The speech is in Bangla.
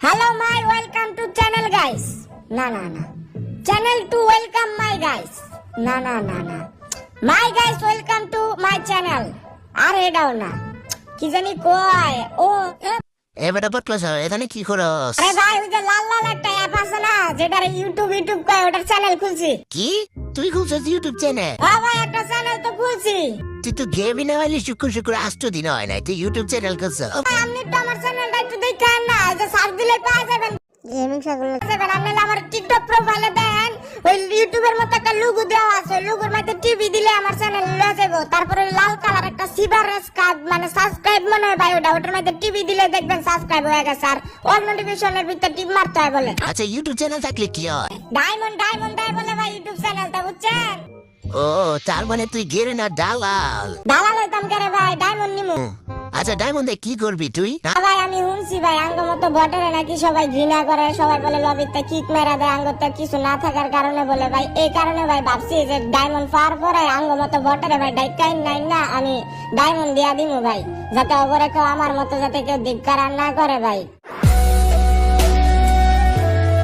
Hello my welcome to channel guys. Na. Channel to welcome my guys. Na. My guys welcome to my channel. আর এটাও না কি জানি কয় ও এবারে বটলাস এখানে কি করস? আরে ভাই ওই যে লাল লাল একটা অ্যাপ আছে না যেটা ইউটিউব কয় ওটার চ্যানেল খুলছি। কি তুই খুলছিস ইউটিউব চ্যানেল? হ্যাঁ ভাই একটা চ্যানেল তো খুলছি। তুই তো গেমই না হইলে শুক্র আসতো দিন হয় না তুই ইউটিউব চ্যানেল করছ? আপনি তো আমার চ্যানেলটা একটু দেখেন না যে সার্চ দিলে পাওয়া যাবেন। গেমিং ছাগল যাবেন আপনি আমার টিকটক প্রোফাইলে দেন ওই ইউটিউবের মতো একটা লোগো দেওয়া আছে লোগোর মধ্যে টিভি দিলে আমার চ্যানেল লয়ে যাবে। তারপরে লাল কালার একটা সিভার স্ক্রাইব মানে সাবস্ক্রাইব মনে হয় ভাই ওটার মধ্যে টিভি দিলে দেখবেন সাবস্ক্রাইব হয়ে গেছে আর অল নোটিফিকেশনের ভিতরে টিপ মারতে হয় বলে। আচ্ছা ইউটিউব চ্যানেল থাকলে কি হয়? ডায়মন্ড দেয় বলে ভাই ইউটিউব চ্যানেলটা বুঝছেন? ও তার মানে তুই গেরে না দালাল। দালাল হইতাম কেন ভাই ডায়মন্ড নিমু। আচ্ছা ডায়মন্ডে কি করবি তুই? ভাই আমি শুনছি ভাই আঙ্গ মতো বটরে নাকি সবাই ঘৃণা করে সবাই বলে লবিতে কিক মেরা দেয় আঙ্গতে কিছু না থাকার কারণে বলে ভাই এই কারণে ভাই ভাবছি যে ডায়মন্ড পাওয়ার পরে আঙ্গ মতো বটরে ভাই ডাইকাইন নাই না আমি ডায়মন্ড দিয়া দিমু ভাই যাতে ওপরে কেউ আমার মতো যাতে কেউ ধিক্কার না করে ভাই।